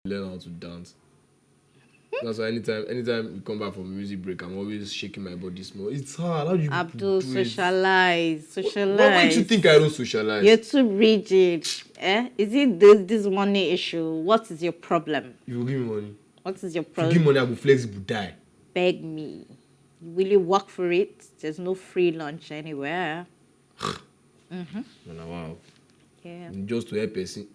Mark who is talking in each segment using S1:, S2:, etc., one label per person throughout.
S1: learn how to dance. That's why anytime we come back from a music break, I'm always shaking my body small. It's hard. How do you
S2: Abdul,
S1: do it?
S2: socialize.
S1: Why makes you think I don't socialize?
S2: You're too rigid. Is it this money issue? What is your problem?
S1: You will give me money.
S2: What is your
S1: If you
S2: problem?
S1: give money, I will flexible die.
S2: Beg me. Will you work for it? There's no free lunch anywhere.
S1: Wow.
S2: Yeah.
S1: Just to help person.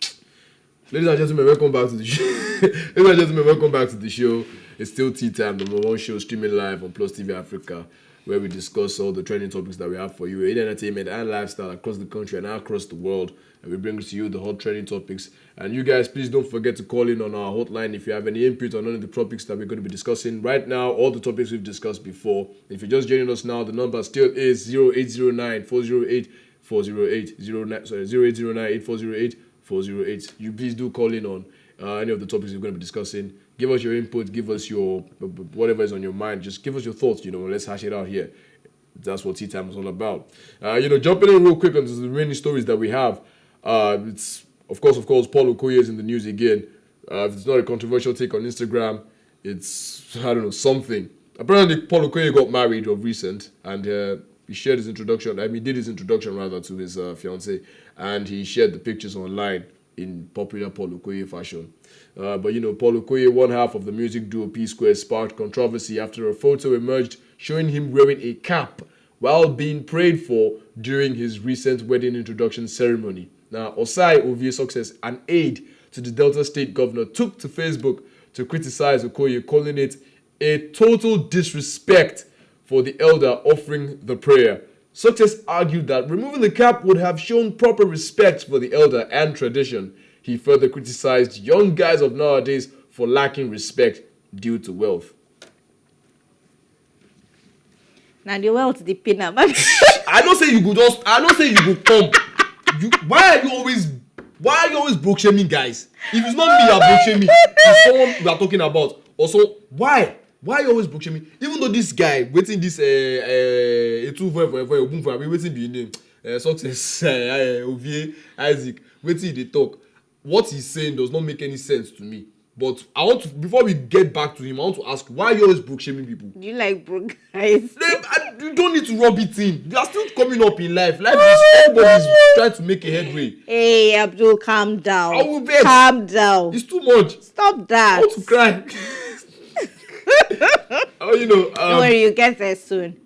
S1: Ladies and gentlemen, welcome back to the show. Ladies and gentlemen, welcome back to the show. It's still Tea Time, the #1 show streaming live on PlusTvAfrica, where we discuss all the trending topics that we have for you in entertainment and lifestyle across the country and across the world. And we bring to you the hot trending topics. And you guys, please don't forget to call in on our hotline if you have any input on any of the topics that we're going to be discussing right now. All the topics we've discussed before. If you're just joining us now, the number still is 0809 408 408 0809 8408 408. You please do call in on any of the topics we're going to be discussing. Give us your input, give us your whatever is on your mind. Just give us your thoughts, let's hash it out here. That's what Tea Time is all about. Jumping in real quick onto the remaining stories that we have. It's of course, Paul Okoye is in the news again. If it's not a controversial take on Instagram, it's, I don't know, something. Apparently, Paul Okoye got married of recent, and he shared his introduction. He did his introduction rather to his fiancée, and he shared the pictures online in popular Paul Okoye fashion. But Paul Okoye, one half of the music duo P-Square, sparked controversy after a photo emerged showing him wearing a cap while being prayed for during his recent wedding introduction ceremony. Now, Osai Ovie Success, an aide to the Delta State governor, took to Facebook to criticize Okoye, calling it a total disrespect for the elder offering the prayer. Success argued that removing the cap would have shown proper respect for the elder and tradition. He further criticized young guys of nowadays for lacking respect due to wealth.
S2: Now the wealth the pinna.
S1: I don't say you go come. Why are you always broke shaming guys? If it's not me you are broke shaming, it's someone we are talking about. Also, why are you always broke shaming? Even though this guy waiting this waiting be name Success Ovie Isaac waiting they talk. What he's saying does not make any sense to me. But before we get back to him, I want to ask, why are you always broke shaming people?
S2: Do you like broke guys?
S1: You don't need to rub it in. You are still coming up in life. Life is everybody's trying to make a headway.
S2: Hey, Abdul, calm down.
S1: I will beg.
S2: Calm down.
S1: It's too much.
S2: Stop that.
S1: I want to cry.
S2: Don't worry, you get there soon.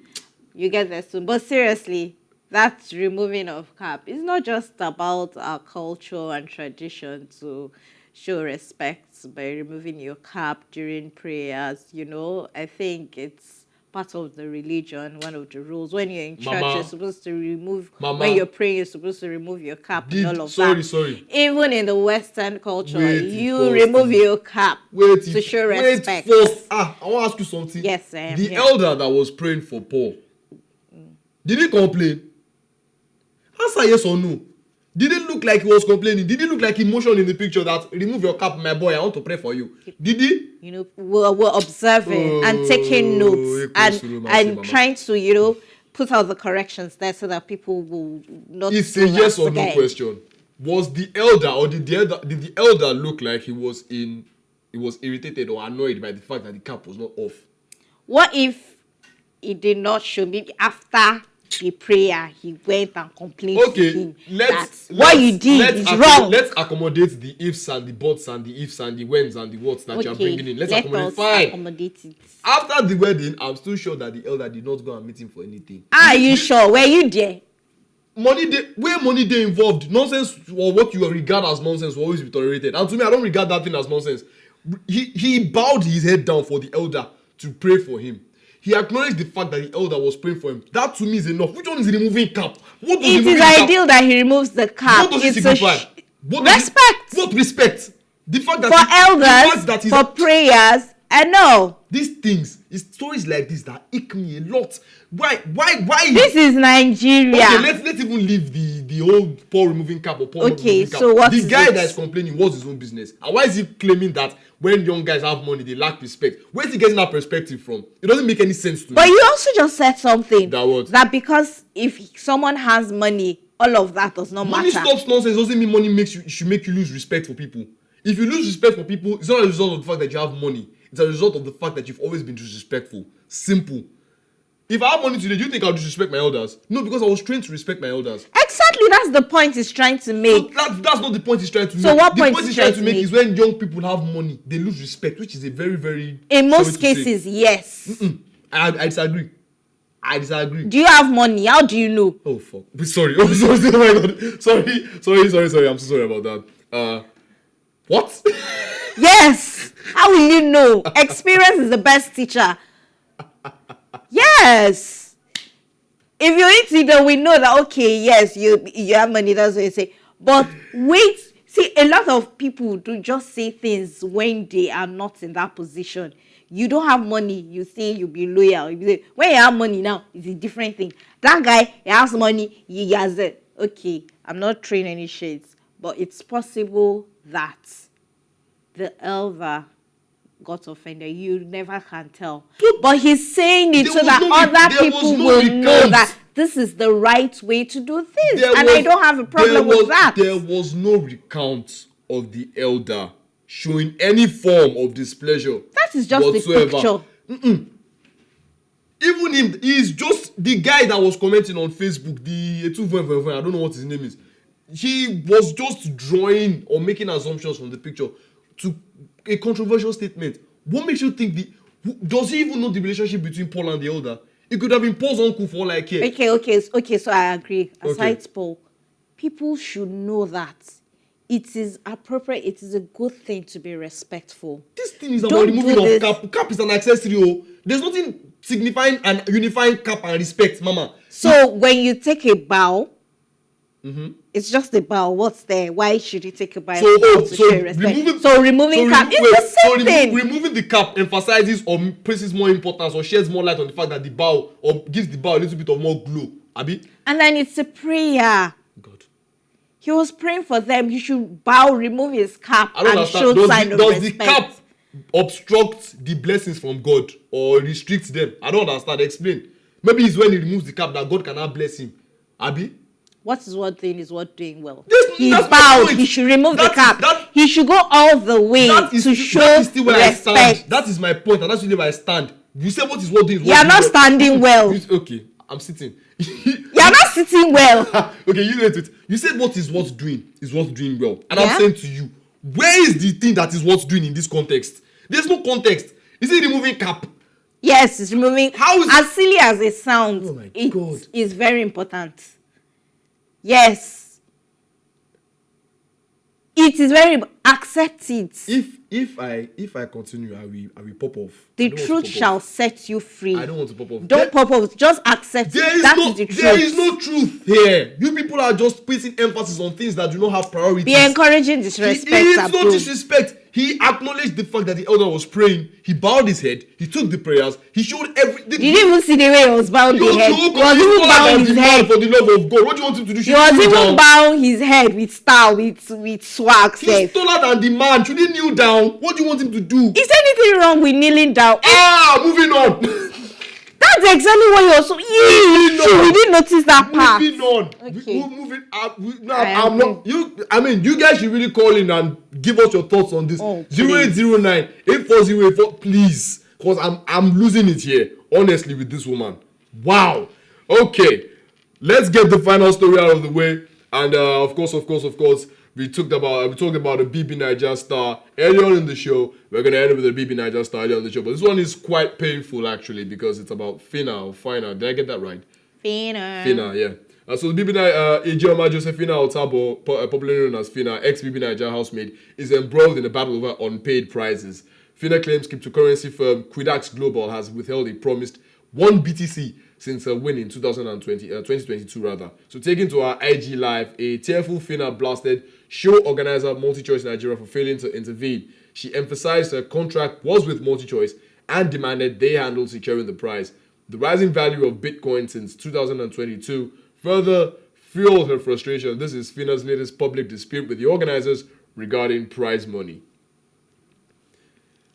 S2: But seriously, that removing of cap is not just about our culture and tradition to show respect by removing your cap during prayers. I think it's part of the religion, one of the rules. When you're in church, you're supposed to remove, when you're praying, you're supposed to remove your cap and all of that.
S1: Sorry.
S2: Even in the Western culture, you remove your cap to show respect.
S1: I want to ask you something.
S2: Yes, I am.
S1: The elder that was praying for Paul, did he complain? Answer yes or no. Did it look like he was complaining? Did it look like emotion in the picture that remove your cap, my boy, I want to pray for you? Did he?
S2: We're observing and taking notes and trying to, put out the corrections there so that people will not.
S1: It's a yes or no question. Was the elder or did the elder look like he was irritated or annoyed by the fact that the cap was not off?
S2: What if it did not show? Maybe after the prayer, he went and complained to him what you did is wrong.
S1: Let's accommodate the ifs and the buts and the ifs and the whens and the whats that you're bringing in. Let's accommodate it. After the wedding, I'm still sure that the elder did not go and meet him for anything.
S2: Are you sure? Were you there?
S1: Where money they involved, nonsense or what you regard as nonsense will always be tolerated. And to me, I don't regard that thing as nonsense. He bowed his head down for the elder to pray for him. He acknowledged the fact that the elder was praying for him. That to me is enough. Which one is removing cap?
S2: It is ideal that he removes the cap.
S1: What does it signify?
S2: Respect.
S1: What respect? The fact that
S2: for elders, for prayers, I know.
S1: These things, it's stories like this that ick me a lot. Why?
S2: This is Nigeria.
S1: Okay, let's even leave the whole Paul removing cap or Paul not removing cap.
S2: So what
S1: the guy that is complaining was his own business. And why is he claiming that when young guys have money, they lack respect? Where is he getting that perspective from? It doesn't make any sense to me.
S2: But you also just said something.
S1: That what?
S2: That because if someone has money, all of that does not matter.
S1: Money stops nonsense doesn't mean money should make you lose respect for people. If you lose respect for people, it's not a result of the fact that you have money. It's a result of the fact that you've always been disrespectful. Simple. If I have money today, do you think I'll disrespect my elders? No, because I was trained to respect my elders.
S2: Exactly, that's the point he's trying to make.
S1: So that's not the point he's trying to make.
S2: So what
S1: the
S2: point
S1: point
S2: he's
S1: he's trying to
S2: make
S1: make is when young people have money, they lose respect, which is a very, very...
S2: In most
S1: sorry to say.
S2: cases, yes.
S1: I disagree. I disagree.
S2: Do you have money? How do you know?
S1: Oh, fuck. Sorry. Oh, sorry. Oh, my God. Sorry. I'm so sorry about that. What?
S2: Yes. How will you know? Experience is the best teacher. Yes. If you eat it, we know that, okay, yes, you have money, that's what you say. But wait, see, a lot of people do just say things when they are not in that position. You don't have money, you say you'll be loyal. You say, when you have money now, it's a different thing. That guy, he has money, he has it. Okay, I'm not throwing any shades, but it's possible that the elder got offended. You never can tell. But he's saying it so that other people will know that this is the right way to do things. I don't have a problem with that.
S1: There was no recount of the elder showing any form of displeasure.
S2: That is just
S1: whatsoever.
S2: The picture.
S1: Even him, he's just the guy that was commenting on Facebook, I don't know what his name is. He was just drawing or making assumptions from the picture to a controversial statement. What makes you think does he even know the relationship between Paul and the elder? It could have been Paul's uncle for all I care.
S2: Okay, so I agree. Aside
S1: Okay.
S2: Paul, people should know that it is appropriate, it is a good thing to be respectful.
S1: This thing is about removing of cap. Cap is an accessory. Oh. There's nothing signifying and unifying cap and respect, mama.
S2: So when you take a bow, it's just a bow. What's there? Why should you take a bow? Removing cap is the same thing.
S1: Removing the cap emphasizes or places more importance or sheds more light on the fact that the bow or gives the bow a little bit of more glow. Abi?
S2: And then it's a prayer.
S1: God.
S2: He was praying for them. He should bow, remove his cap, and show sign of respect.
S1: Does the cap obstruct the blessings from God or restrict them? I don't understand. Explain. Maybe it's when he removes the cap that God cannot bless him. Abi?
S2: What is one thing is what doing well.
S1: He's
S2: bowed. He should remove the cap. He should go all the way to show respect.
S1: That is my point, and that's really where I stand. You say what is what doing.
S2: You are not standing well.
S1: Okay, I'm sitting.
S2: You are not sitting well.
S1: Okay, you wait. You said what is what's doing is what's doing well, and I'm saying to you, where is the thing that is what's doing in this context? There's no context. Is it removing cap?
S2: Yes, it's removing.
S1: How is
S2: as silly as it sounds?
S1: Oh my God.
S2: It is very important. Yes. It is very accept it.
S1: If I continue, I will pop off.
S2: The truth shall set you free.
S1: I don't want to pop off.
S2: Don't pop off. Just accept it. That is the truth.
S1: There is no truth here. You people are just putting emphasis on things that do not have priority.
S2: Be encouraging disrespect.
S1: It's not disrespect. He acknowledged the fact that the elder was praying. He bowed his head. He took the prayers. He showed everything.
S2: Did you even see the way he was bowing the head? He was even bowing his head.
S1: For the love of God. What do you want him to do?
S2: He was even bowing his head with style, with swag.
S1: He's taller than the man. Should he kneel down? What do you want him to do?
S2: Is there anything wrong with kneeling down?
S1: Moving on.
S2: That's exactly what you also. We didn't notice that part.
S1: Moving on.
S2: Okay.
S1: Moving up. I'm not. You guys should really call in and give us your thoughts on this. 0809 8408, please, because I'm losing it here. Honestly, with this woman. Wow. Okay. Let's get the final story out of the way, and of course, we talked about the BB Niger star earlier on in the show. We're gonna end with the BB Niger star earlier on the show, but this one is quite painful actually because it's about Phyna. Did I get that right? Phyna, yeah. So the BB Niger, Ijeoma Josephina Otabo, popularly known as Phyna, ex-BB Niger housemaid, is embroiled in a battle over unpaid prizes. Phyna claims cryptocurrency firm Quidax Global has withheld a promised 1 BTC since her win in 2022 rather. So taken to her IG live, a tearful Phyna blasted show organizer MultiChoice Nigeria for failing to intervene. She emphasized her contract was with MultiChoice and demanded they handle securing the prize. The rising value of Bitcoin since 2022 further fueled her frustration. This is Phyna's latest public dispute with the organizers regarding prize money.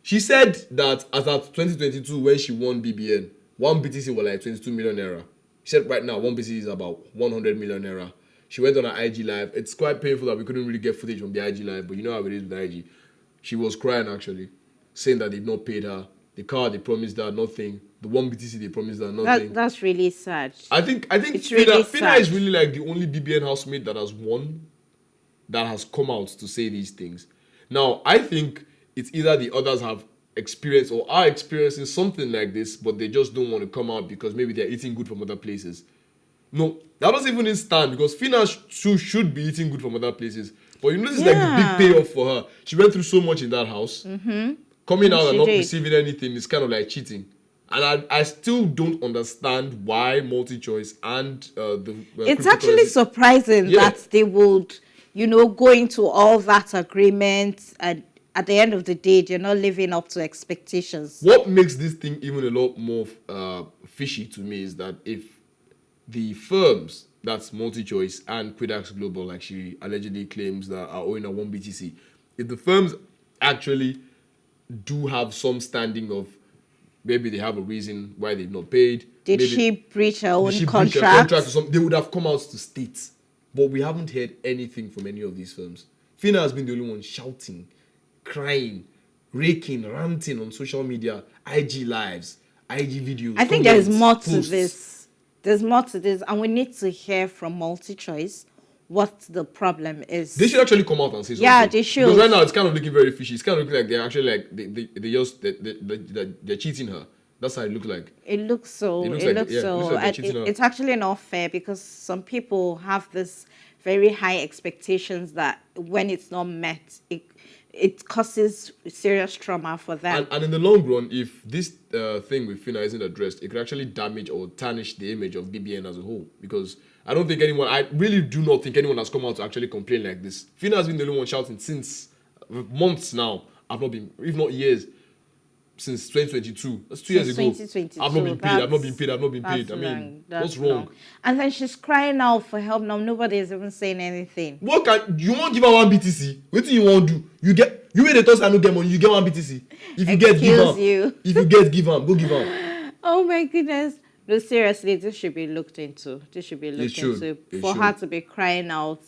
S1: She said that as at 2022 when she won BBN, 1 BTC was like 22 million naira. She said right now 1 BTC is about 100 million naira. She went on her IG live. It's quite painful that we couldn't really get footage from the IG live, but you know how it is with IG. She was crying actually, saying that they've not paid her. The car they promised her, nothing. The 1 BTC they promised her, nothing.
S2: That's really sad.
S1: I think
S2: It's really
S1: Phyna
S2: sad.
S1: is really like the only BBN housemate that has won, that has come out to say these things. Now, I think it's either the others have experienced or are experiencing something like this, but they just don't want to come out because maybe they're eating good from other places. No, that doesn't even stand because Phyna should be eating good from other places. But you know, this is like the big payoff for her. She went through so much in that house. Coming out and not receiving anything is kind of like cheating. And I still don't understand why MultiChoice and
S2: it's actually surprising that they would, go into all that agreement, and at the end of the day, they're not living up to expectations.
S1: What makes this thing even a lot more fishy to me is that if the firms, that's MultiChoice and Quidax Global, like she allegedly claims that are owing her 1 BTC, if the firms actually do have some standing of maybe they have a reason why they've not paid.
S2: Did
S1: maybe,
S2: she breach her own contract?
S1: Breach her contract or something? They would have come out to state. But we haven't heard anything from any of these firms. Phyna has been the only one shouting, crying, raking, ranting on social media, IG lives, IG videos.
S2: I think there's more to this. There's more to this, and we need to hear from MultiChoice what the problem is.
S1: They should actually come out and say something.
S2: Yeah, they should.
S1: Because right now it's kind of looking very fishy. It's kind of looking like they're actually like they're cheating her. That's how it looks like.
S2: It looks so. It's actually not fair because some people have this very high expectations that when it's not met, it causes serious trauma for them.
S1: And in the long run, if this thing with Phyna isn't addressed, it could actually damage or tarnish the image of BBN as a whole. Because I really do not think anyone has come out to actually complain like this. Phyna has been the only one shouting since months now. I've not been, if not years, since 2022. That's 2 years ago. 2022. I've not been paid. I mean, what's wrong?
S2: Long. And then she's crying out for help now. Nobody is even saying anything.
S1: You won't give her 1 BTC? What do you want to do? You made a toss and no get money, you get 1 BTC. If you get, give her. If you get, give her. Go give her.
S2: Oh my goodness. No, seriously, this should be looked into. For her to be crying out.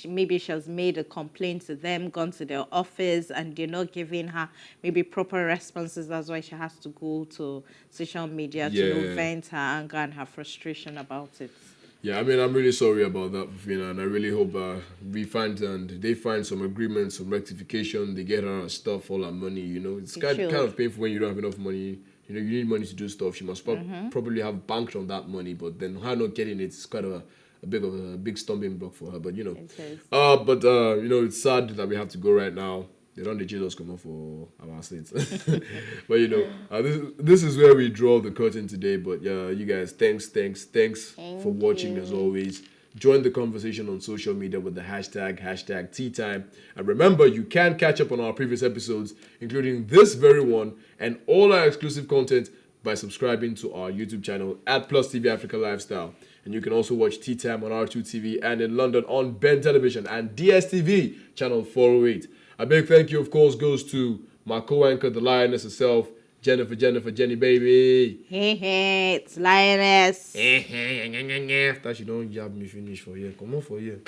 S2: Maybe she has made a complaint to them, gone to their office, and they're not giving her maybe proper responses. That's why she has to go to social media to vent her anger and her frustration about it.
S1: Yeah, I mean, I'm really sorry about that, Phyna, and I really hope they find some agreement, some rectification. They get her stuff, all her money. It's kind of painful when you don't have enough money. You need money to do stuff. She must probably have banked on that money, but then her not getting it is kind of a big stumbling block for her. But it is. It's sad that we have to go right now. They don't let Jesus come up for our sins. But this is where we draw the curtain today. But yeah, you guys, thanks for watching as always. Join the conversation on social media with the hashtag #TeaTime. And remember, you can catch up on our previous episodes, including this very one and all our exclusive content by subscribing to our YouTube channel at +TvAfrica Lifestyle. And you can also watch Tea Time on R2 TV and in London on Ben Television and DSTV channel 408. A big thank you, of course, goes to my co-anchor, the lioness herself, Jenny baby.
S2: Hey, it's lioness.
S1: That she don't jab me finish for here. Come on for here.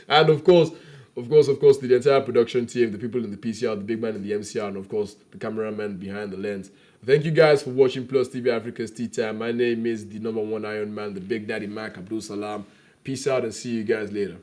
S1: And of course, the entire production team, the people in the PCR, the big man in the MCR, and of course, the cameraman behind the lens. Thank you guys for watching +TvAfrica's Tea Time. My name is the #1 Iron Man, the Big Daddy Mac Abdul Salam. Peace out and see you guys later.